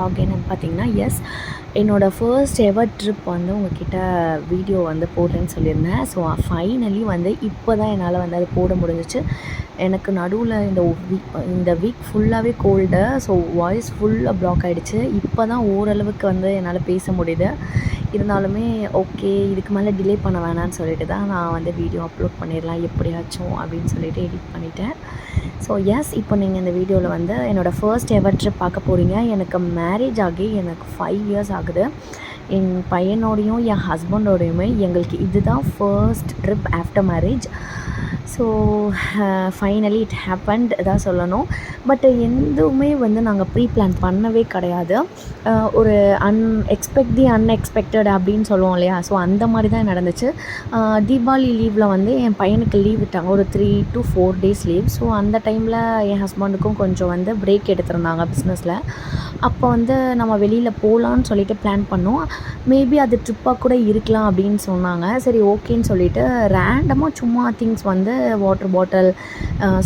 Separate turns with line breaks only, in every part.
vlog என்னன்னு பார்த்தீங்கன்னா, என்னோடய ஃபர்ஸ்ட் எவர் ட்ரிப் வந்து உங்ககிட்ட வீடியோ வந்து போடுறேன்னு சொல்லியிருந்தேன். ஸோ ஃபைனலி வந்து இப்போ தான் என்னால் வந்து அது போட முடிஞ்சிச்சு. எனக்கு நடுவில் இந்த வீக் ஃபுல்லாகவே கோல்டு. ஸோ வாய்ஸ் ஃபுல்லாக ப்ளாக் ஆகிடுச்சு. இப்போ தான் ஓரளவுக்கு வந்து என்னால் பேச முடியுது. இருந்தாலுமே ஓகே, இதுக்கு மேலே டிலே பண்ண வேணான்னு சொல்லிட்டு தான் நான் வந்து வீடியோ அப்லோட் பண்ணிடலாம் எப்படியாச்சும் அப்படின்னு சொல்லிட்டு எடிட் பண்ணிட்டேன். ஸோ இப்போ நீங்கள் இந்த வீடியோவில் வந்து என்னோடய ஃபர்ஸ்ட் எவர் ட்ரிப் பார்க்க போகிறீங்க. எனக்கு மேரேஜ் ஆகி எனக்கு 5 இயர்ஸ் ஆகுது. என் பையனோடையும் என் ஹஸ்பண்டோடையுமே எங்களுக்கு இதுதான் first trip after marriage. So finally it happened தான் சொல்லணும். பட் எதுவுமே வந்து நாங்கள் ப்ரீ பிளான் பண்ணவே கிடையாது. ஒரு அன்எக்ஸ்பெக்டட் அப்படின்னு சொல்லுவோம் இல்லையா, ஸோ அந்த மாதிரி தான் நடந்துச்சு. தீபாவளி லீவில் வந்து என் பையனுக்கு லீவ் விட்டாங்க, ஒரு 3 to 4 days லீவ். ஸோ அந்த டைமில் என் ஹஸ்பண்டுக்கும் கொஞ்சம் வந்து பிரேக் எடுத்திருந்தாங்க பிஸ்னஸில். அப்போ வந்து நம்ம வெளியில் போகலான்னு சொல்லிட்டு பிளான் பண்ணோம். மேபி அது ட்ரிப்பாக கூட இருக்கலாம் அப்படின்னு சொன்னாங்க. சரி ஓகேன்னு சொல்லிவிட்டு ரேண்டமாக சும்மா திங்ஸ் வந்து வாட்டர் பாட்டில்,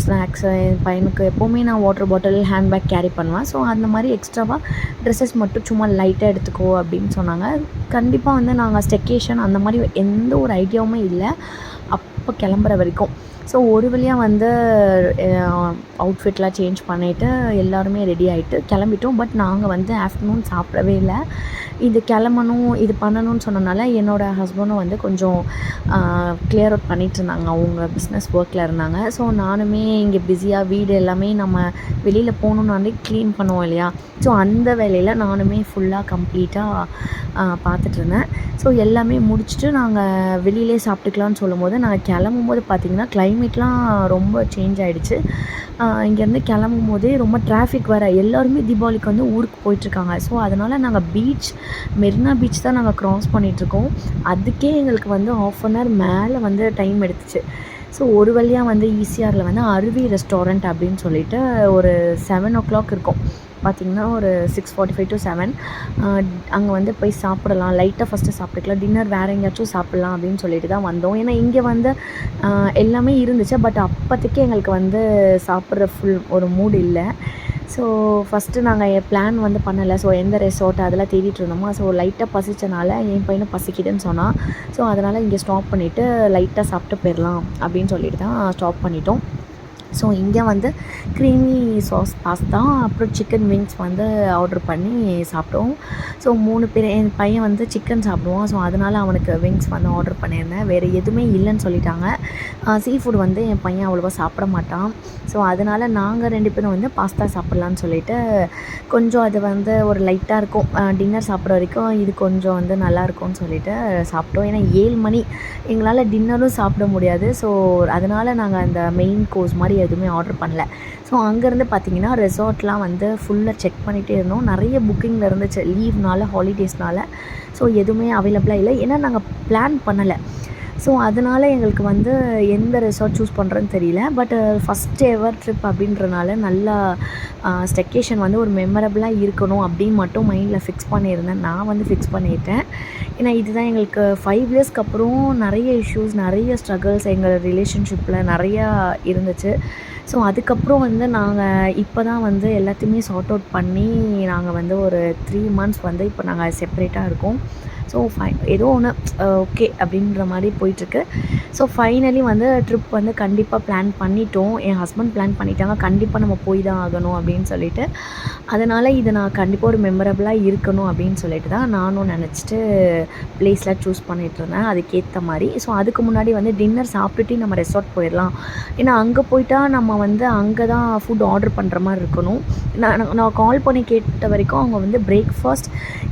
ஸ்நாக்ஸு, என் பையனுக்கு எப்போவுமே நான் வாட்டர் பாட்டில், ஹேண்ட்பேக் கேரி பண்ணுவேன். ஸோ அந்த மாதிரி எக்ஸ்ட்ராவாக ட்ரெஸ்ஸஸ் மட்டும் சும்மா லைட்டாக எடுத்துக்கோ அப்படின்னு சொன்னாங்க. கண்டிப்பாக வந்து நாங்கள் ஸ்டெக்கேஷன் அந்த மாதிரி எந்த ஒரு ஐடியாவுமே இல்லை அப்போ கிளம்புற வரைக்கும். ஸோ ஒரு வழியாக வந்து அவுட்ஃபிட்லாம் சேஞ்ச் பண்ணிவிட்டு எல்லாருமே ரெடி ஆகிட்டு கிளம்பிட்டோம். பட் நாங்கள் வந்து ஆஃப்டர்நூன் சாப்பிடவே இல்லை. இது கிளம்பணும், இது பண்ணணும்னு சொன்னனால என்னோடய ஹஸ்பண்டும் வந்து கொஞ்சம் கிளியர் அவுட் பண்ணிகிட்டு இருந்தாங்க, அவங்க பிஸ்னஸ் ஒர்க்கில் இருந்தாங்க. ஸோ நானுமே இங்கே பிஸியாக வீடு எல்லாமே நம்ம வெளியில் போகணுன்னாலே க்ளீன் பண்ணுவோம் இல்லையா, ஸோ அந்த வேலையில் நானுமே ஃபுல்லாக கம்ப்ளீட்டாக பார்த்துட்ருந்தேன். ஸோ எல்லாமே முடிச்சுட்டு நாங்கள் வெளியிலே சாப்பிட்டுக்கலான்னு சொல்லும்போது, நாங்கள் கிளம்பும்போது பார்த்திங்கன்னா கிளைமேட்லாம் ரொம்ப சேஞ்ச் ஆகிடுச்சு. இங்கேருந்து கிளம்பும் போதே ரொம்ப டிராஃபிக் வேறு. எல்லோருமே தீபாவளிக்கு வந்து ஊருக்கு போயிட்டுருக்காங்க. ஸோ அதனால் நாங்கள் மெரினா பீச் தான் நாங்கள் க்ராஸ் பண்ணிகிட்ருக்கோம். அதுக்கே எங்களுக்கு வந்து 1/2 an hour மேலே வந்து டைம் எடுத்துச்சு. ஸோ ஒரு வழியாக வந்து ஈசிஆரில் வந்து அருவி ரெஸ்டாரண்ட் அப்படின்னு சொல்லிட்டு ஒரு 7 o'clock இருக்கும். பார்த்திங்கன்னா ஒரு 6:45 to 7 அங்கே வந்து போய் சாப்பிடலாம், லைட்டாக ஃபஸ்ட்டு சாப்பிட்டுக்கலாம், டின்னர் வேறு எங்கேயாச்சும் சாப்பிட்லாம் அப்படின்னு சொல்லிட்டு தான் வந்தோம். ஏன்னா இங்கே வந்து எல்லாமே இருந்துச்சு. பட் அப்போதைக்கு எங்களுக்கு வந்து சாப்பிட்ற ஒரு மூடு இல்லை. ஸோ ஃபஸ்ட்டு நாங்கள் பிளான் வந்து பண்ணலை. ஸோ எந்த ரெசார்ட் அதெல்லாம் தேடிட்டு இருந்தோமோ, ஸோ லைட்டாக பசிச்சனால என் பையனை பசிக்குதுன்னு சொன்னான். ஸோ அதனால் இங்கே ஸ்டாப் பண்ணிவிட்டு லைட்டாக சாப்பிட்டு போயிடலாம் அப்படின்னு சொல்லிட்டு தான் ஸ்டாப் பண்ணிட்டோம். ஸோ இங்கே வந்து க்ரீமி சாஸ் பாஸ்தா அப்புறம் சிக்கன் விங்ஸ் வந்து ஆர்டர் பண்ணி சாப்பிட்டோம். ஸோ 3 பேர், என் பையன் வந்து சிக்கன் சாப்பிடுவான். ஸோ அதனால் அவனுக்கு விங்ஸ் வந்து ஆர்டர் பண்ணியிருந்தேன். வேறு எதுவுமே இல்லைன்னு சொல்லிட்டாங்க. சீ ஃபுட் வந்து என் பையன் அவ்வளோவா சாப்பிட மாட்டான். ஸோ அதனால் நாங்கள் 2 பேரும் வந்து பாஸ்தா சாப்பிட்லான்னு சொல்லிவிட்டு கொஞ்சம் அது வந்து ஒரு லைட்டாக இருக்கும், டின்னர் சாப்பிட்ற வரைக்கும் இது கொஞ்சம் வந்து நல்லாயிருக்கும்னு சொல்லிவிட்டு சாப்பிட்டோம். ஏன்னா 7 மணி எங்களால் டின்னரும் சாப்பிட முடியாது. ஸோ அதனால் நாங்கள் அந்த மெயின் கோர்ஸ் மாதிரி எதுவுமே ஆர்டர் பண்ணல. ஸோ அங்கேருந்து பார்த்திங்கன்னா ரெசார்ட்லாம் வந்து ஃபுல்லாக செக் பண்ணிகிட்டே இருந்தோம். நிறைய புக்கிங்கில் இருந்துச்சு லீவ்னால, ஹாலிடேஸ்னால். ஸோ எதுவுமே அவைலபிளாக இல்லை. ஏன்னா நாங்கள் பிளான் பண்ணலை. ஸோ அதனால் எங்களுக்கு வந்து எந்த ரெசார்ட் சூஸ் பண்ணுறதுன்னு தெரியல. பட் ஃபஸ்ட் எவர் ட்ரிப் அப்படின்றனால நல்லா ஸ்டெக்கேஷன் வந்து ஒரு மெமரபுளாக இருக்கணும் அப்படின்னு மட்டும் மைண்டில் ஃபிக்ஸ் பண்ணியிருந்தேன். நான் வந்து ஃபிக்ஸ் பண்ணிட்டேன். ஏன்னா இதுதான் எங்களுக்கு 5 இயர்ஸ்க்கு அப்புறம் நிறைய இஷ்யூஸ், நிறைய ஸ்ட்ரகிள்ஸ் எங்கள் ரிலேஷன்ஷிப்பில் நிறையா இருந்துச்சு. ஸோ அதுக்கப்புறம் வந்து நாங்கள் இப்போ தான் வந்து எல்லாத்தையுமே சார்ட் அவுட் பண்ணி நாங்கள் வந்து ஒரு 3 months வந்து இப்போ நாங்கள் செப்பரேட்டாக இருக்கோம். ஸோ ஏதோ ஒன்று ஓகே அப்படின்ற மாதிரி போயிட்டுருக்கு. ஸோ ஃபைனலி வந்து ட்ரிப் வந்து கண்டிப்பாக பிளான் பண்ணிட்டோம். என் ஹஸ்பண்ட் பிளான் பண்ணிட்டாங்க, கண்டிப்பாக நம்ம போய் தான் ஆகணும் அப்படின்னு சொல்லிட்டு. அதனால் இது நான் கண்டிப்பாக ஒரு மெமரபுளாக இருக்கணும் அப்படின்னு சொல்லிட்டு தான் நானும் நினச்சிட்டு ப்ளேஸ்லாம் சூஸ் பண்ணிகிட்ருந்தேன் அதுக்கேற்ற மாதிரி. ஸோ அதுக்கு முன்னாடி வந்து டின்னர் சாப்பிட்டுட்டு நம்ம ரெசார்ட் போயிடலாம். ஏன்னா அங்கே போயிட்டா நம்ம வந்து அங்கே தான் ஃபுட் ஆர்டர் பண்ணுற மாதிரி இருக்கணும். நான் கால் பண்ணி கேட்ட வரைக்கும் அவங்க வந்து பிரேக்ஃபாஸ்ட்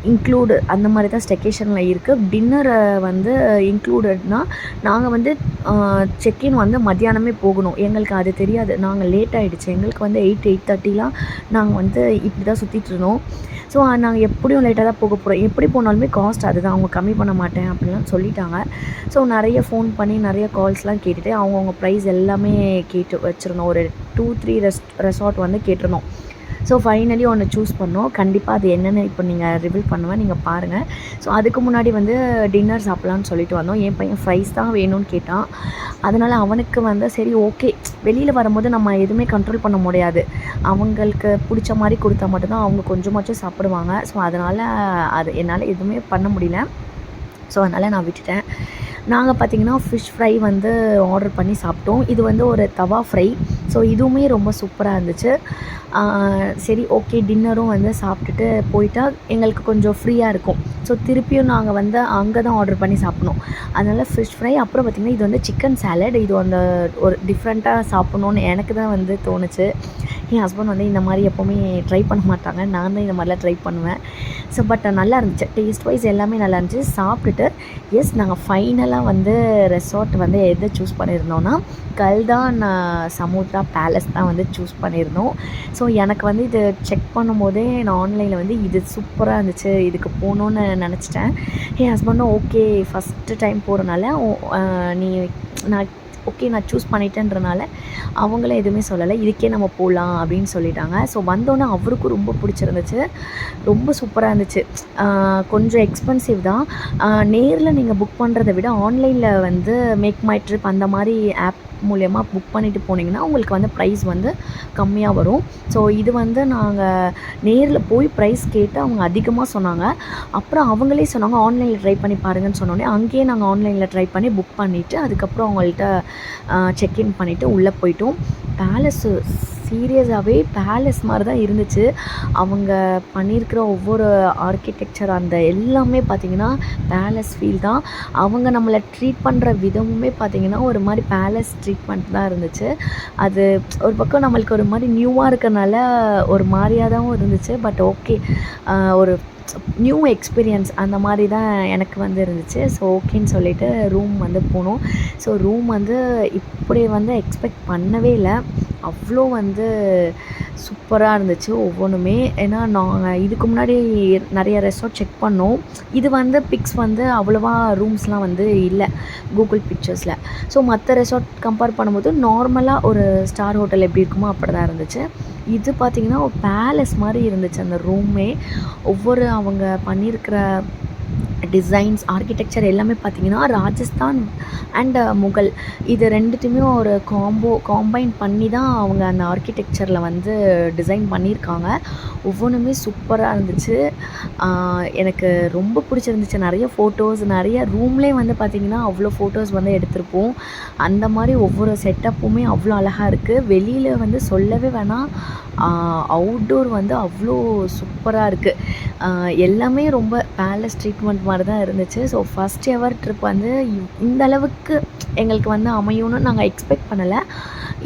இன்க்ளூடு அந்த மாதிரி தான் ஸ்டெக்கேஷனில் இருக்குது. டின்னரை வந்து இன்க்ளூடட்னால் நாங்கள் வந்து செக்இன் வந்து மத்தியானமே போகணும். எங்களுக்கு அது தெரியாது. நாங்கள் லேட் ஆகிடுச்சு. எங்களுக்கு வந்து 8:30லாம் நாங்கள் வந்து இப்படி தான் சுற்றிட்டுருந்தோம். ஸோ நாங்கள் எப்படியும் லேட்டாக தான் போக போகிறோம். எப்படி போனாலுமே காஸ்ட் அதுதான், அவங்க கம்மி பண்ண மாட்டேன் அப்படின்லாம் சொல்லிட்டாங்க. ஸோ நிறைய ஃபோன் பண்ணி நிறைய கால்ஸ்லாம் கேட்டுட்டு அவங்கவுங்க ப்ரைஸ் எல்லாமே கேட்டு வச்சுருந்தோம். ஒரு 2-3 ரெசார்ட் வந்து கேட்டிருந்தோம். ஸோ ஃபைனலி ஒன்று சூஸ் பண்ணோம். கண்டிப்பாக அது என்னென்னு இப்போ நீங்கள் ரிவீல் பண்ணுவேன், நீங்கள் பாருங்கள். ஸோ அதுக்கு முன்னாடி வந்து டின்னர் சாப்பிட்லான்னு சொல்லிட்டு வந்தோம். என் பையன் ஃப்ரைஸ் தான் வேணும்னு கேட்டான். அதனால் அவனுக்கு வந்து சரி ஓகே, வெளியில் வரும்போது நம்ம எதுவுமே கண்ட்ரோல் பண்ண முடியாது. அவங்களுக்கு பிடிச்ச மாதிரி கொடுத்தா மட்டும்தான் அவங்க கொஞ்சமாச்சும் சாப்பிடுவாங்க. ஸோ அதனால் அது என்னால் எதுவுமே பண்ண முடியல. ஸோ அதனால் நான் விட்டுட்டேன். நாங்கள் பார்த்திங்கன்னா ஃபிஷ் ஃப்ரை வந்து ஆர்டர் பண்ணி சாப்பிட்டோம். இது வந்து ஒரு தவா ஃப்ரை. ஸோ இதுவுமே ரொம்ப சூப்பராக இருந்துச்சு. சரி ஓகே, டின்னரும் வந்து சாப்பிட்டுட்டு போயிட்டா எங்களுக்கு கொஞ்சம் ஃப்ரீயாக இருக்கும். ஸோ திருப்பியும் நாங்கள் வந்து அங்கே தான் ஆர்டர் பண்ணி சாப்பிட்ணும். அதனால் ஃபிஷ் ஃப்ரை, அப்புறம் பார்த்திங்கன்னா இது வந்து சிக்கன் சாலட். இது அந்த ஒரு டிஃப்ரெண்ட்டாக சாப்பிட்ணுன்னு எனக்கு தான் வந்து தோணுச்சு. என் ஹஸ்பண்ட் வந்து இந்த மாதிரி எப்போவுமே ட்ரை பண்ண மாட்டாங்க. நான் தான் இந்த மாதிரிலாம் ட்ரை பண்ணுவேன். ஸோ பட் நல்லா இருந்துச்சு. டேஸ்ட் வைஸ் எல்லாமே நல்லா இருந்துச்சு. சாப்பிட்டுட்டு நாங்கள் ஃபைனலாக வந்து ரெசார்ட் வந்து எதை சூஸ் பண்ணியிருந்தோன்னா கல்தான் சமுத்ரா பேலஸ் தான் வந்து சூஸ் பண்ணியிருந்தோம். ஸோ எனக்கு வந்து இது செக் பண்ணும்போதே நான் ஆன்லைனில் வந்து இது சூப்பராக இருந்துச்சு, இதுக்கு போகணுன்னு நினச்சிட்டேன். என் ஹஸ்பண்டும் ஓகே, ஃபஸ்ட்டு டைம் போகிறனால நீ நான் சூஸ் பண்ணிட்டேன்றனால அவங்களும் எதுவுமே சொல்லலை, இதுக்கே நம்ம போகலாம் அப்படின்னு சொல்லிட்டாங்க. ஸோ வந்தோன்னே அவருக்கும் ரொம்ப பிடிச்சிருந்துச்சு, ரொம்ப சூப்பராக இருந்துச்சு. கொஞ்சம் எக்ஸ்பென்சிவ் தான். நேரில் நீங்கள் புக் பண்ணுறதை விட ஆன்லைனில் வந்து மேக் மை ட்ரிப் அந்த மாதிரி ஆப் மூலயமா புக் பண்ணிவிட்டு போனீங்கன்னா உங்களுக்கு வந்து ப்ரைஸ் வந்து கம்மியாக வரும். ஸோ இது வந்து நாங்கள் நேரில் போய் ப்ரைஸ் கேட்டு அவங்க அதிகமாக சொன்னாங்க. அப்புறம் அவங்களே சொன்னாங்க ஆன்லைனில் ட்ரை பண்ணி பாருங்கன்னு சொன்னோடனே அங்கேயே நாங்கள் ஆன்லைனில் ட்ரை பண்ணி புக் பண்ணிவிட்டு அதுக்கப்புறம் அவங்கள்ட்ட செக்இன் பண்ணிவிட்டு உள்ளே போயிட்டோம். பேலஸு சீரியஸாகவே பேலஸ் மாதிரி தான் இருந்துச்சு. அவங்க பண்ணியிருக்கிற ஒவ்வொரு ஆர்கிடெக்சர் அந்த எல்லாமே பார்த்திங்கன்னா பேலஸ் ஃபீல் தான். அவங்க நம்மளை ட்ரீட் பண்ணுற விதமுமே பார்த்திங்கன்னா ஒரு மாதிரி பேலஸ் ட்ரீட்மெண்ட் தான் இருந்துச்சு. அது ஒரு பக்கம் நம்மளுக்கு ஒரு மாதிரி நியூவாக இருக்கிறனால ஒரு மாதிரியாக தான் இருந்துச்சு. பட் ஓகே, ஒரு நியூ எக்ஸ்பீரியன்ஸ் அந்த மாதிரி தான் எனக்கு வந்து இருந்துச்சு. ஸோ ஓகேன்னு சொல்லிவிட்டு ரூம் வந்து போனோம். ஸோ ரூம் வந்து இப்படி வந்து எக்ஸ்பெக்ட் பண்ணவே இல்லை, அவ்வளோ வந்து சூப்பராக இருந்துச்சு ஒவ்வொன்றுமே. ஏன்னா நாங்கள் இதுக்கு முன்னாடி நிறைய ரெசார்ட் செக் பண்ணோம். இது வந்து பிக்ஸ் வந்து அவ்வளோவா ரூம்ஸ்லாம் வந்து இல்லை கூகுள் பிக்சர்ஸில். ஸோ மற்ற ரெசார்ட் கம்பேர் பண்ணும்போது நார்மலாக ஒரு ஸ்டார் ஹோட்டல் எப்படி இருக்குமோ அப்படி தான் இருந்துச்சு. இது பார்த்திங்கன்னா ஒரு பேலஸ் மாதிரி இருந்துச்சு அந்த ரூமே. ஒவ்வொரு அவங்க பண்ணியிருக்கிற டிசைன்ஸ், ஆர்கிடெக்சர் எல்லாமே பார்த்திங்கன்னா ராஜஸ்தான் அண்ட் முகல் இது ரெண்டுத்தையுமே ஒரு காம்பைன் பண்ணி தான் அவங்க அந்த ஆர்கிடெக்சரில் வந்து டிசைன் பண்ணியிருக்காங்க. ஒவ்வொன்றுமே சூப்பராக இருந்துச்சு. எனக்கு ரொம்ப பிடிச்சிருந்துச்சு. நிறைய ஃபோட்டோஸ், நிறைய ரூம்லேயே வந்து பார்த்திங்கன்னா அவ்வளோ ஃபோட்டோஸ் வந்து எடுத்திருப்போம். அந்த மாதிரி ஒவ்வொரு செட்டப்புமே அவ்வளோ அழகாக இருக்குது. வெளியில் வந்து சொல்லவே வேணாம், அவுட்டோர் வந்து அவ்வளோ சூப்பராக இருக்குது. எல்லாமே ரொம்ப பேலஸ் ட்ரீட்மெண்ட் மாதிரி தான் இருந்துச்சு. ஸோ ஃபஸ்ட் எவர் ட்ரிப் வந்து இந்த அளவுக்கு எங்களுக்கு வந்து அமையும்னு நாங்கள் எக்ஸ்பெக்ட் பண்ணலை.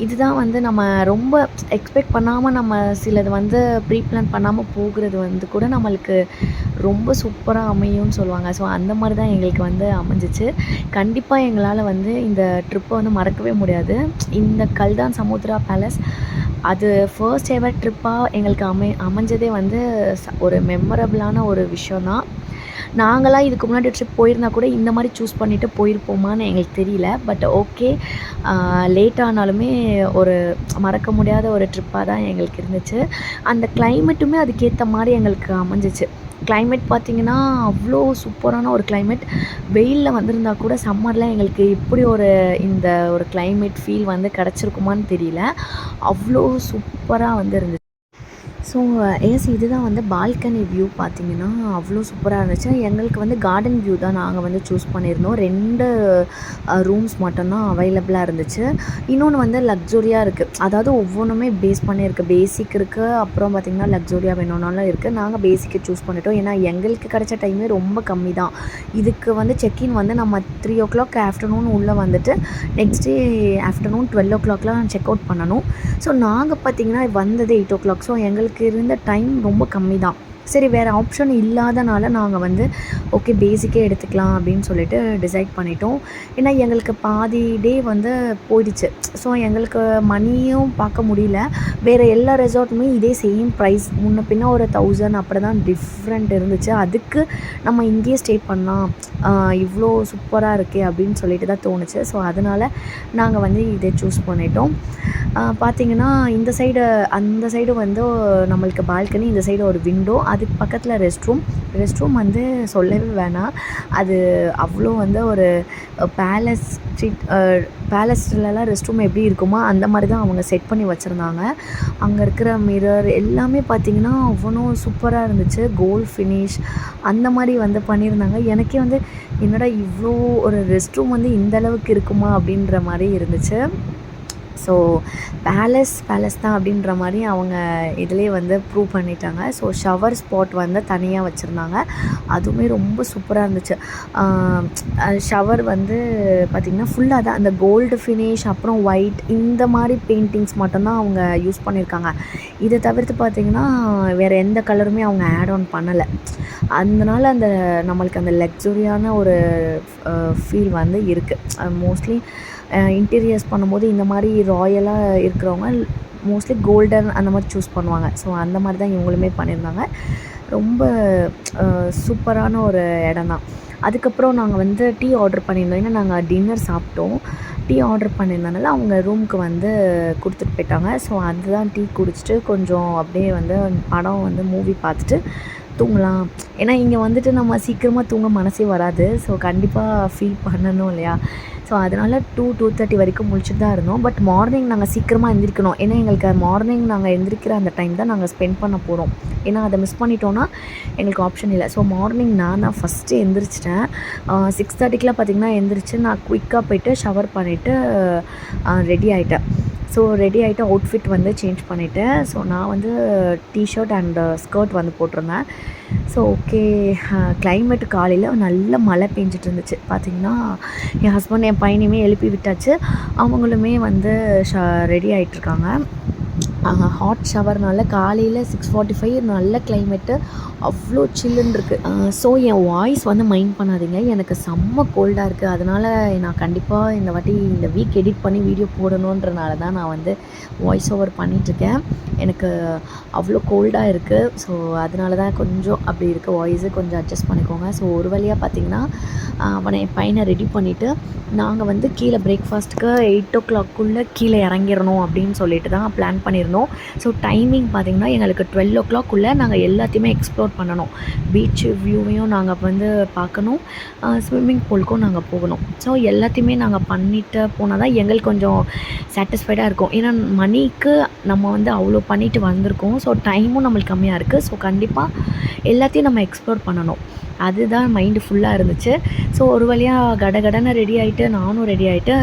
இதுதான் வந்து நம்ம ரொம்ப எக்ஸ்பெக்ட் பண்ணாமல் நம்ம சிலது வந்து ப்ரீ பிளான் பண்ணாமல் போகிறது வந்து கூட நம்மளுக்கு ரொம்ப சூப்பராக அமையும்னு சொல்லுவாங்க. ஸோ அந்த மாதிரி தான் எங்களுக்கு வந்து அமைஞ்சிச்சு. கண்டிப்பாக எங்களால் வந்து இந்த ட்ரிப்பை வந்து மறக்கவே முடியாது. இந்த கல்தான் சமுத்ரா பேலஸ் அது ஃபர்ஸ்ட் எவர் ட்ரிப்பாக எங்களுக்கு அமைஞ்சதே வந்து ஒரு மெமரபிளான ஒரு விஷயந்தான். நாங்களாம் இதுக்கு முன்னாடி ட்ரிப் போயிருந்தால் கூட இந்த மாதிரி சூஸ் பண்ணிவிட்டு போயிருப்போமான்னு எங்களுக்கு தெரியல. பட் ஓகே, லேட் ஆனாலுமே ஒரு மறக்க முடியாத ஒரு ட்ரிப்பாக தான் எங்களுக்கு இருந்துச்சு. அந்த கிளைமேட்டுமே அதுக்கேற்ற மாதிரி எங்களுக்கு அமைஞ்சிச்சு. கிளைமேட் பார்த்திங்கன்னா அவ்வளோ சூப்பரான ஒரு கிளைமேட். வெயிலில் வந்திருந்தா கூட சம்மரில் எங்களுக்கு இப்படி இந்த ஒரு கிளைமேட் ஃபீல் வந்து கிடச்சிருக்குமான்னு தெரியல. அவ்வளோ சூப்பராக வந்து இருந்துச்சு. ஸோ இதுதான் வந்து பால்கனி வியூ பார்த்திங்கன்னா அவ்வளோ சூப்பராக இருந்துச்சு. எங்களுக்கு வந்து கார்டன் வியூ தான் நாங்கள் வந்து சூஸ் பண்ணியிருந்தோம். 2 ரூம்ஸ் மட்டும்தான் அவைலபிளாக இருந்துச்சு. இன்னொன்று வந்து லக்ஸுரியாக இருக்குது. அதாவது ஒவ்வொன்றுமே பேஸ் பண்ணியிருக்கு. பேசிக் இருக்குது, அப்புறம் பார்த்திங்கன்னா லக்ஸுரியாக வேணும்னாலும் இருக்குது. நாங்கள் பேசிக்கை சூஸ் பண்ணிட்டோம். ஏன்னா எங்களுக்கு கிடைச்ச டைமே ரொம்ப கம்மி தான். இதுக்கு வந்து செக்இன் வந்து நம்ம 3 o'clock ஆஃப்டர்நூன் உள்ளே வந்துட்டு நெக்ஸ்ட் டே ஆஃப்டர்நூன் 12 o'clockலாம் செக் அவுட் பண்ணணும். ஸோ நாங்கள் பார்த்திங்கன்னா வந்தது 8 o'clock. ஸோ எங்களுக்கு இருந்த டைம் ரொம்ப கம்மி தான். சரி வேறு ஆப்ஷன் இல்லாதனால நாங்கள் வந்து ஓகே பேசிக்கே எடுத்துக்கலாம் அப்படின்னு சொல்லிட்டு டிசைட் பண்ணிட்டோம். ஏன்னா எங்களுக்கு பாதி டே வந்து போயிடுச்சு. ஸோ எங்களுக்கு மணியும் பார்க்க முடியல. வேறு எல்லா ரெசார்ட்டுமே இதே சேம் ப்ரைஸ், முன்ன பின்ன ஒரு 1000 அப்படி தான் டிஃப்ரெண்ட் இருந்துச்சு. அதுக்கு நம்ம இங்கேயே ஸ்டே பண்ணலாம், இவ்வளோ சூப்பராக இருக்கே அப்படின்னு சொல்லிட்டு தான் தோணுச்சு. ஸோ அதனால் நாங்கள் வந்து இதை சூஸ் பண்ணிட்டோம். பார்த்திங்கன்னா இந்த சைடு அந்த சைடு வந்து நம்மளுக்கு பால்கனி, இந்த சைடு ஒரு விண்டோ, அதுக்கு பக்கத்தில் ரெஸ்ட் ரூம் வந்து சொல்லவே வேணாம். அது அவ்வளோ வந்து ஒரு பேலஸ் ஸ்ட்ரீட் பேலஸ்லலாம் ரெஸ்ட் ரூம் எப்படி இருக்குமோ அந்த மாதிரி தான் அவங்க செட் பண்ணி வச்சுருந்தாங்க. அங்கே இருக்கிற மிரர் எல்லாமே பார்த்திங்கன்னா அவ்வளோ சூப்பராக இருந்துச்சு. கோல்ட் ஃபினிஷ் அந்த மாதிரி வந்து பண்ணியிருந்தாங்க. எனக்கே வந்து என்னடா இவ்வளோ ஒரு ரெஸ்ட் ரூம் வந்து இந்த அளவுக்கு இருக்குமா அப்படின்ற மாதிரி இருந்துச்சு. ஸோ பேலஸ் தான் அப்படின்ற மாதிரி அவங்க இதிலே வந்து ப்ரூவ் பண்ணிட்டாங்க. ஸோ ஷவர் ஸ்பாட் வந்து தனியாக வச்சுருந்தாங்க. அதுவுமே ரொம்ப சூப்பராக இருந்துச்சு. ஷவர் வந்து பார்த்திங்கன்னா ஃபுல்லாக தான் அந்த கோல்டு ஃபினிஷ், அப்புறம் ஒயிட், இந்த மாதிரி பெயிண்டிங்ஸ் மட்டும்தான் அவங்க யூஸ் பண்ணியிருக்காங்க. இதை தவிர்த்து பார்த்திங்கன்னா வேறு எந்த கலருமே அவங்க ஆட் ஆன் பண்ணலை. அதனால் அந்த நம்மளுக்கு அந்த லக்ஸுரியான ஒரு ஃபீல் வந்து இருக்குது. மோஸ்ட்லி இன்டீரியர்ஸ் பண்ணும்போது இந்த மாதிரி ராயலாக இருக்கிறவங்க மோஸ்ட்லி கோல்டன் அந்த மாதிரி சூஸ் பண்ணுவாங்க. ஸோ அந்த மாதிரி தான் இவங்களுமே பண்ணியிருந்தாங்க. ரொம்ப சூப்பரான ஒரு இடம் தான். அதுக்கப்புறம் நாங்கள் வந்து டீ ஆர்டர் பண்ணியிருந்தோம். ஏன்னா நாங்கள் டின்னர் சாப்பிட்டோம். டீ ஆர்டர் பண்ணியிருந்தனால அவங்க ரூமுக்கு வந்து கொடுத்துட்டு போயிட்டாங்க. ஸோ அதுதான் டீ குடிச்சிட்டு கொஞ்சம் அப்படியே வந்து படம் வந்து மூவி பார்த்துட்டு தூங்கலாம். ஏன்னா இங்கே வந்துட்டு நம்ம சீக்கிரமாக தூங்க மனசே வராது. ஸோ கண்டிப்பாக ஃபீல் பண்ணணும் இல்லையா? ஸோ அதனால் 2:30 வரைக்கும் முழிச்சிட்டு தான் இருந்தோம். பட் மார்னிங் நாங்கள் சீக்கிரமாக எந்திரிக்கணும். ஏன்னா எங்களுக்கு மார்னிங் நாங்கள் எந்திரிக்கிற அந்த டைம் தான் நாங்கள் ஸ்பெண்ட் பண்ண போகிறோம். ஏன்னா அதை மிஸ் பண்ணிட்டோன்னா எங்களுக்கு ஆப்ஷன் இல்லை. ஸோ மார்னிங் நான் தான் ஃபஸ்ட்டு எந்திரிச்சிட்டேன். 6:30க்கெலாம் பார்த்திங்கன்னா எந்திரிச்சு நான் குயிக்காக போய்ட்டு ஷவர் பண்ணிவிட்டு ரெடி ஆகிட்டேன். ஸோ ரெடி ஆகிட்டு அவுட்ஃபிட் வந்து சேஞ்ச் பண்ணிவிட்டேன். ஸோ நான் வந்து டிஷர்ட் அண்ட் ஸ்கர்ட் வந்து போட்டிருந்தேன். ஸோ ஓகே, கிளைமேட்டு காலையில் நல்ல மழை பெஞ்சிட்டு இருந்துச்சு. பார்த்திங்கன்னா என் ஹஸ்பண்ட் என் பையனையுமே எழுப்பி விட்டாச்சு. அவங்களுமே வந்து ரெடி ஆகிட்ருக்காங்க. ஹாட் ஷவர்னால காலையில் 6:45 நல்ல கிளைமேட்டு, அவ்வளோ சில்லுன்னு இருக்குது. ஸோ என் வாய்ஸ் வந்து மைண்ட் பண்ணாதீங்க, எனக்கு செம்ம கோல்டாக இருக்குது. அதனால் நான் கண்டிப்பாக இந்த வாட்டி இந்த வீக் எடிட் பண்ணி வீடியோ போடணுன்றனால தான் நான் வந்து வாய்ஸ் ஓவர் பண்ணிகிட்ருக்கேன். எனக்கு அவ்வளோ கோல்டாக இருக்குது. ஸோ அதனால தான் கொஞ்சம் அப்படி இருக்குது வாய்ஸு, கொஞ்சம் அட்ஜஸ்ட் பண்ணிக்கோங்க. ஸோ ஒரு வழியாக பார்த்திங்கன்னா என் பையனை ரெடி பண்ணிவிட்டு நாங்கள் வந்து கீழே பிரேக்ஃபாஸ்ட்டுக்கு 8 o'clock கீழே இறங்கிடணும் அப்படின்னு சொல்லிட்டு தான் பிளான் பண்ணியிருந்தோம். ஸோ டைமிங் பார்த்திங்கன்னா எங்களுக்கு 12 o'clock நாங்கள் எல்லாத்தையுமே எக்ஸ்ப்ளோர் பண்ணணும். பீச் வியூவையும் நாங்கள் வந்து பார்க்கணும், ஸ்விம்மிங் பூலுக்கும் நாங்கள் போகணும். ஸோ எல்லாத்தையுமே நாங்கள் பண்ணிவிட்டு போனால் தான் எங்களுக்கு கொஞ்சம் சாட்டிஸ்ஃபைடாக இருக்கும். ஏன்னா மணிக்கு நம்ம வந்து அவ்வளோ பண்ணிவிட்டு வந்திருக்கோம். ஸோ டைமும் நம்மளுக்கு கம்மியாக இருக்குது. ஸோ கண்டிப்பாக எல்லாத்தையும் நம்ம எக்ஸ்ப்ளோர் பண்ணணும். அதுதான் மைண்டு ஃபுல்லாக இருந்துச்சு. ஸோ ஒரு வழியாக கடகடன்னு ரெடி ஆகிட்டு, நானும் ரெடி ஆகிட்டு,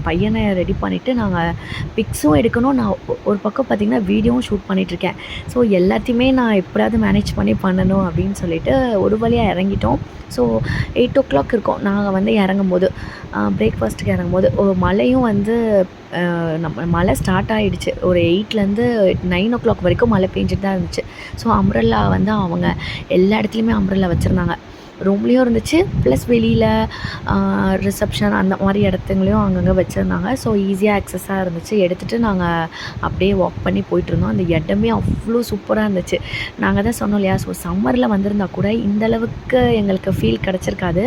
பையனை ரெடி பண்ணிவிட்டு நாங்கள் பிக்ஸும் எடுக்கணும். நான் ஒரு பக்கம் பார்த்திங்கன்னா வீடியோவும் ஷூட் பண்ணிகிட்ருக்கேன். ஸோ எல்லாத்தையுமே நான் எப்படியாவது மேனேஜ் பண்ணணும் அப்படின்னு சொல்லிட்டு ஒரு வழியாக இறங்கிட்டோம். ஸோ 8 o'clock இருக்கும் நாங்கள் வந்து இறங்கும்போது, பிரேக்ஃபாஸ்ட்டுக்கு இறங்கும்போது. மழையும் வந்து மழை ஸ்டார்ட் ஆகிடுச்சு. ஒரு 8லேருந்து 9 o'clock வரைக்கும் மழை பெஞ்சிட்டு தான் இருந்துச்சு. ஸோ அம்ப்ரெல்லா வந்து அவங்க எல்லா இடத்துலையுமே அம்ப்ரெல்லா வச்சுருந்தாங்க. ரூம்லேயும் இருந்துச்சு, ப்ளஸ் வெளியில் ரிசப்ஷன் அந்த மாதிரி இடத்துங்களையும் அங்கங்கே வச்சுருந்தாங்க. ஸோ ஈஸியாக ஆக்சஸாக இருந்துச்சு. எடுத்துகிட்டு நாங்கள் அப்படியே வாக் பண்ணி போயிட்டுருந்தோம். அந்த இடமே அவ்வளோ சூப்பராக இருந்துச்சு. நாங்கள் தான் சொன்னோம் இல்லையா, ஸோ சம்மரில் வந்திருந்தால் கூட இந்தளவுக்கு எங்களுக்கு ஃபீல் கிடச்சிருக்காது.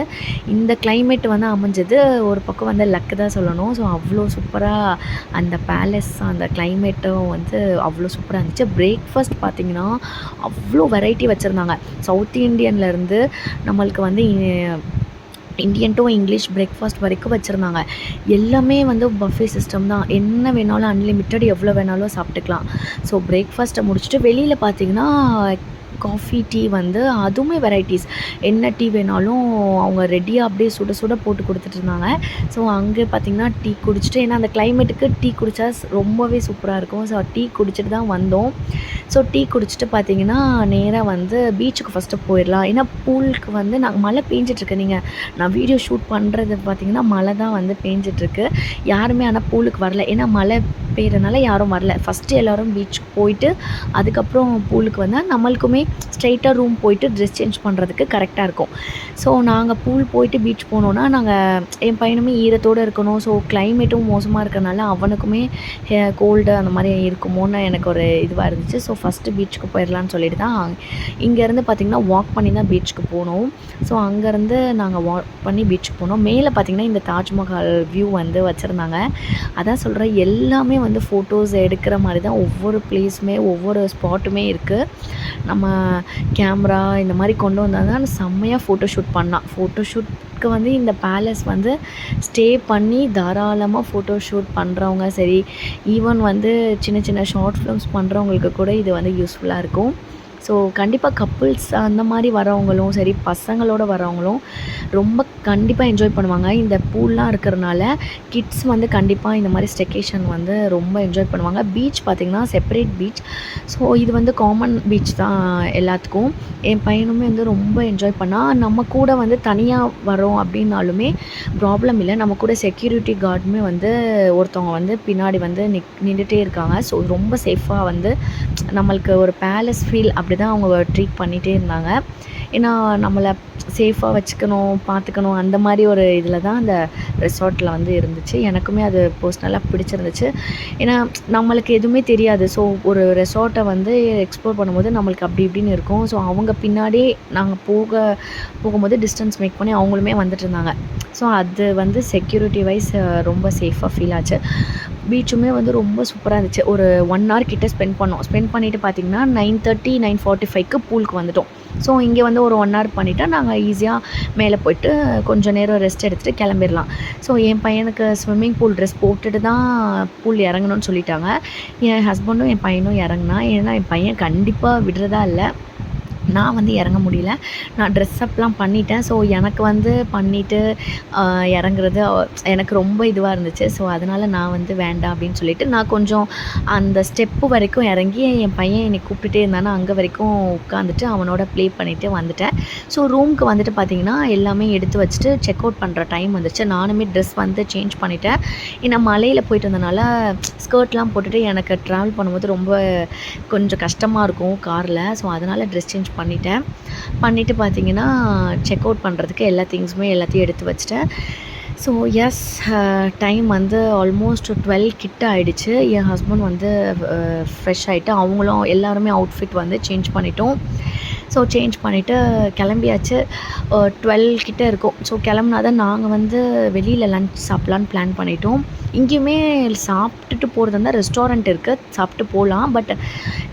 இந்த கிளைமேட் வந்து அமைஞ்சது ஒரு பக்கம் வந்து லக்கு தான் சொல்லணும். ஸோ அவ்வளோ சூப்பராக அந்த பேலஸ், அந்த கிளைமேட்டும் வந்து அவ்வளோ சூப்பராக இருந்துச்சு. பிரேக்ஃபாஸ்ட் பார்த்திங்கன்னா அவ்வளோ வெரைட்டி வச்சுருந்தாங்க. சவுத் இண்டியன்லேருந்து நம்மளுக்கு வந்து இந்தியன் டு இங்கிலீஷ் பிரேக்ஃபாஸ்ட் வரைக்கும் வச்சுருந்தாங்க. எல்லாமே வந்து பஃபே சிஸ்டம் தான். என்ன வேணாலும் அன்லிமிட்டட், எவ்வளோ வேணாலும் சாப்பிட்டுக்கலாம். ஸோ பிரேக்ஃபாஸ்ட்டை முடிச்சுட்டு வெளியில் பார்த்திங்கன்னா காஃபி, டீ வந்து அதுவுமே வெரைட்டிஸ், என்ன டீ வேணாலும் அவங்க ரெடியாக அப்படியே சுட சுட போட்டு கொடுத்துட்ருந்தாங்க. ஸோ அங்கே பார்த்திங்கன்னா டீ குடிச்சிட்டு, ஏன்னா அந்த கிளைமேட்டுக்கு டீ குடித்தா ரொம்பவே சூப்பராக இருக்கும். ஸோ டீ குடிச்சிட்டு தான் வந்தோம். ஸோ டீ குடிச்சிட்டு பார்த்தீங்கன்னா நேராக வந்து பீச்சுக்கு ஃபஸ்ட்டு போயிடலாம். ஏன்னா பூலுக்கு வந்து மழை பேஞ்சிட்ருக்கு. நான் வீடியோ ஷூட் பண்ணுறது பார்த்தீங்கன்னா மழை தான் வந்து பேஞ்சிட்ருக்கு. யாருமே ஆனால் பூலுக்கு வரல. ஏன்னா மழை பெய்யறனால யாரும் வரல. ஃபஸ்ட்டு எல்லோரும் பீச்சுக்கு போயிட்டு அதுக்கப்புறம் பூலுக்கு வந்தால் நம்மளுக்குமே ஸ்ட்ரெயிட்டாக ரூம் போயிட்டு ட்ரெஸ் சேஞ்ச் பண்ணுறதுக்கு கரெக்டாக இருக்கும். ஸோ நாங்கள் பூல் போயிட்டு பீச் போனோன்னா என் பையனுமே ஈரத்தோடு இருக்கணும். ஸோ கிளைமேட்டும் மோசமாக இருக்கிறனால அவனுக்குமே கோல்டு அந்த மாதிரி இருக்குமோன்னு எனக்கு ஒரு இதுவாக இருந்துச்சு. ஸோ ஃபஸ்ட்டு பீச்சுக்கு போயிடலான்னு சொல்லிட்டு தான் இங்கேருந்து பார்த்திங்கன்னா வாக் பண்ணி தான் பீச்சுக்கு போனோம். ஸோ அங்கேருந்து நாங்கள் வாக் பண்ணி பீச்சுக்கு போனோம். மேலே பார்த்திங்கன்னா இந்த தாஜ்மஹால் வியூ வந்து வச்சுருந்தாங்க. அதான் சொல்கிறேன், எல்லாமே வந்து ஃபோட்டோஸ் எடுக்கிற மாதிரி தான் ஒவ்வொரு ப்ளேஸுமே ஒவ்வொரு ஸ்பாட்டுமே இருக்குது. நம்ம கேமரா இந்த மாதிரி கொண்டு வந்தால் தான் செம்மையாக ஃபோட்டோ ஷூட் பண்ணலாம். ஃபோட்டோ ஷூட்க்கு வந்து இந்த பேலஸ் வந்து ஸ்டே பண்ணி தாராளமாக ஃபோட்டோ ஷூட் பண்ணுறவங்க சரி, ஈவன் வந்து சின்ன சின்ன ஷார்ட் ஃபிலிம்ஸ் பண்ணுறவங்களுக்கு கூட இது வந்து யூஸ்ஃபுல்லாக இருக்கும். ஸோ கண்டிப்பாக கப்புள்ஸ் அந்த மாதிரி வரவங்களும் சரி, பசங்களோடு வரவங்களும் ரொம்ப கண்டிப்பாக என்ஜாய் பண்ணுவாங்க. இந்த பூல்லாம் இருக்கிறனால கிட்ஸ் வந்து கண்டிப்பாக இந்த மாதிரி ஸ்டெக்கேஷன் வந்து ரொம்ப என்ஜாய் பண்ணுவாங்க. பீச் பார்த்திங்கன்னா செப்பரேட் பீச். ஸோ இது வந்து காமன் பீச் தான் எல்லாத்துக்கும். என் பையனுமே வந்து ரொம்ப என்ஜாய் பண்ணால். நம்ம கூட வந்து தனியாக வரோம் அப்படின்னாலுமே ப்ராப்ளம் இல்லை. நம்ம கூட செக்யூரிட்டி கார்டுமே வந்து ஒருத்தவங்க வந்து பின்னாடி வந்து நின்றுட்டே இருக்காங்க. ஸோ ரொம்ப சேஃபாக வந்து நம்மளுக்கு ஒரு பேலஸ் ஃபீல் அப்படி தான் அவங்க ட்ரீட் பண்ணிகிட்டே இருந்தாங்க. ஏன்னா நம்மளை சேஃபாக வச்சுக்கணும், பார்த்துக்கணும், அந்த மாதிரி ஒரு இதில் தான் அந்த ரெசார்ட்டில் வந்து இருந்துச்சு. எனக்குமே அது பர்சனலாக பிடிச்சிருந்துச்சு. ஏன்னா நம்மளுக்கு எதுவுமே தெரியாது. ஸோ ஒரு ரெசார்ட்டை வந்து எக்ஸ்ப்ளோர் பண்ணும்போது நம்மளுக்கு அப்படி இப்படின்னு இருக்கும். ஸோ அவங்க பின்னாடி நாங்கள் போகும்போது டிஸ்டன்ஸ் மேக் பண்ணி அவங்களுமே வந்துட்டு இருந்தாங்க. ஸோ அது வந்து செக்யூரிட்டி வைஸ் ரொம்ப சேஃபாக ஃபீல் ஆச்சு. பீச்சுமே வந்து ரொம்ப சூப்பராக இருந்துச்சு. ஒரு 1 hour கிட்டே ஸ்பெண்ட் பண்ணோம். ஸ்பெண்ட் பண்ணிவிட்டு பார்த்திங்கன்னா 9:30 9:45க்கு பூலுக்கு வந்துவிட்டோம். ஸோ இங்கே வந்து ஒரு 1 hour பண்ணிவிட்டா நாங்கள் ஈஸியாக மேலே போய்ட்டு கொஞ்சம் நேரம் ரெஸ்ட் எடுத்துகிட்டு கிளம்பிடலாம். ஸோ என் பையனுக்கு ஸ்விம்மிங் பூல் ட்ரெஸ் போட்டுட்டு தான் பூல் இறங்கணும்னு சொல்லிட்டாங்க. என் ஹஸ்பண்டும் என் பையனும் இறங்குனா. ஏன்னா என் பையன் கண்டிப்பாக விடுறதா இல்லை. நான் வந்து இறங்க முடியல. நான் ட்ரெஸ் அப்லாம் பண்ணிட்டேன். ஸோ எனக்கு வந்து பண்ணிவிட்டு இறங்குறது எனக்கு ரொம்ப இதுவாக இருந்துச்சு. ஸோ அதனால் நான் வந்து வேண்டாம் அப்படின்னு சொல்லிவிட்டு நான் கொஞ்சம் அந்த ஸ்டெப்பு வரைக்கும் இறங்கி என் பையன் என்னை கூப்பிட்டுட்டே இருந்தானா அங்கே வரைக்கும் உட்காந்துட்டு அவனோட ப்ளே பண்ணிவிட்டு வந்துட்டேன். ஸோ ரூமுக்கு வந்துட்டு பார்த்திங்கன்னா எல்லாமே எடுத்து வச்சுட்டு செக் அவுட் பண்ணுற டைம் வந்துச்சு. நானுமே ட்ரெஸ் வந்து சேஞ்ச் பண்ணிவிட்டேன். ஏன்னா மலையில் போயிட்டு வந்தனால ஸ்கர்ட்லாம் போட்டுட்டு எனக்கு ட்ராவல் பண்ணும்போது ரொம்ப கொஞ்சம் கஷ்டமாக இருக்கும் காரில். ஸோ அதனால் ட்ரெஸ் சேஞ்ச் பண்ணிவிட்டு பார்த்திங்கன்னா செக் அவுட் பண்ணுறதுக்கு எல்லாத்தையும் எடுத்து வச்சுட்டேன். ஸோ எஸ், டைம் வந்து ஆல்மோஸ்ட் 12 கிட்ட ஆகிடுச்சு. என் ஹஸ்பண்ட் வந்து ஃப்ரெஷ் ஆகிட்டு அவங்களும் எல்லாருமே அவுட்ஃபிட் வந்து சேஞ்ச் பண்ணிட்டோம். ஸோ சேஞ்ச் பண்ணிவிட்டு கிளம்பியாச்சு. 12 கிட்ட இருக்கும். ஸோ கிளம்புனா தான் நாங்கள் வந்து வெளியில் லன்ச் சாப்பிட்லான்னு பிளான் பண்ணிட்டோம். இங்கேயுமே சாப்பிட்டுட்டு போகிறதா இருந்தால் ரெஸ்டாரண்ட் இருக்குது, சாப்பிட்டு போகலாம். பட்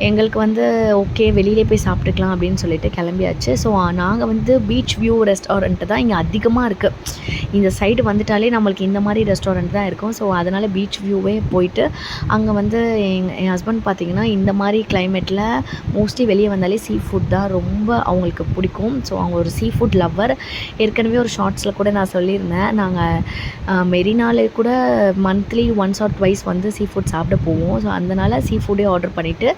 எங்களுக்கு வந்து ஓகே வெளியிலே போய் சாப்பிட்டுக்கலாம் அப்படின்னு சொல்லிட்டு கிளம்பியாச்சு. ஸோ நாங்கள் வந்து பீச் வியூ ரெஸ்டாரண்ட்டு தான் இங்கே அதிகமாக இருக்குது. இந்த சைடு வந்துட்டாலே நம்மளுக்கு இந்த மாதிரி ரெஸ்டாரண்ட் தான் இருக்கும். ஸோ அதனால் பீச் வியூவே போயிட்டு அங்கே வந்து என் ஹஸ்பண்ட் பார்த்திங்கன்னா இந்த மாதிரி கிளைமேட்டில் மோஸ்ட்லி வெளியே வந்தாலே சீ ஃபுட் தான் ரொம்ப அவங்களுக்கு பிடிக்கும். ஸோ அவங்க ஒரு சீ ஃபுட் லவ்வர். ஏற்கனவே ஒரு ஷார்ட்ஸில் கூட நான் சொல்லியிருந்தேன், நாங்கள் மெரினாலே கூட மந்த்லி ஒன்ஸ் ஆர் ட்வைஸ் வந்து சீ ஃபுட் சாப்பிட போவோம். ஸோ அதனால் சீ ஃபுட்டே ஆர்டர் பண்ணிவிட்டு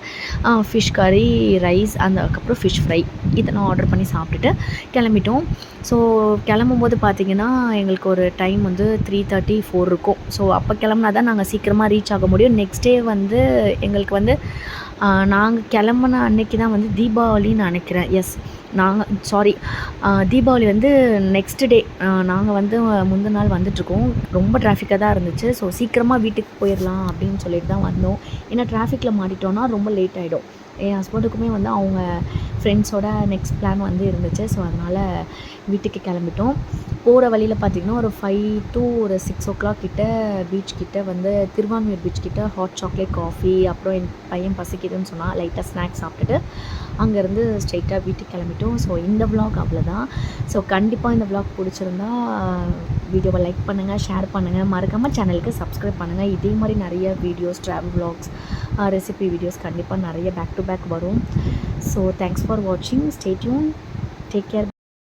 ஃபிஷ் கறி, ரைஸ், அதுக்கப்புறம் ஃபிஷ் ஃப்ரை இதெல்லாம் ஆர்டர் பண்ணி சாப்பிட்டுட்டு கிளம்பிட்டோம். ஸோ கிளம்பும்போது பார்த்திங்கன்னா எங்களுக்கு ஒரு டைம் வந்து 3:30 4 இருக்கும். ஸோ அப்போ கிளம்புனா தான் நாங்கள் சீக்கிரமாக ரீச் ஆக முடியும். நெக்ஸ்ட் டே வந்து எங்களுக்கு வந்து நாங்கள் கிளம்புன அன்னைக்கு தான் வந்து தீபாவளின்னு நினைக்கிறேன். எஸ், தீபாவளி வந்து நெக்ஸ்ட் டே. நாங்கள் வந்து முந்தின நாள் வந்துட்ருக்கோம். ரொம்ப டிராஃபிக்காக தான் இருந்துச்சு. ஸோ சீக்கிரமாக வீட்டுக்கு போயிடலாம் அப்படின்னு சொல்லிட்டு தான் வந்தோம். ஏன்னா டிராஃபிக்கில் மாட்டிட்டோன்னா ரொம்ப லேட் ஆகிடும். என் ஹஸ்பண்டுக்குமே வந்து அவங்க ஃப்ரெண்ட்ஸோட நெக்ஸ்ட் பிளான் வந்து இருந்துச்சு. ஸோ அதனால் வீட்டுக்கு கிளம்பிட்டோம். போகிற வழியில் பார்த்திங்கன்னா ஒரு 5 to 6 o'clock கிட்ட பீச் கிட்ட வந்து திருவான்மியூர் பீச் கிட்ட ஹாட் சாக்லேட் காஃபி, அப்புறம் என் பையன் பசிக்குதுன்னு சொன்னால் லைட்டாக ஸ்நாக்ஸ் சாப்பிட்டுட்டு அங்கேருந்து ஸ்ட்ரைட்டாக வீட்டுக்கு கிளம்பிட்டோம். ஸோ இந்த விலாக் அவ்வளோதான். ஸோ கண்டிப்பாக இந்த விலாக் பிடிச்சிருந்தா வீடியோவை லைக் பண்ணுங்கள், ஷேர் பண்ணுங்கள், மறக்காமல் சேனலுக்கு சப்ஸ்கிரைப் பண்ணுங்கள். இதே மாதிரி நிறைய videos, travel vlogs, recipe videos கண்டிப்பாக நிறைய பேக் டு பேக் வரும். ஸோ தேங்க்ஸ் ஃபார் வாட்சிங். Stay tune. Take care.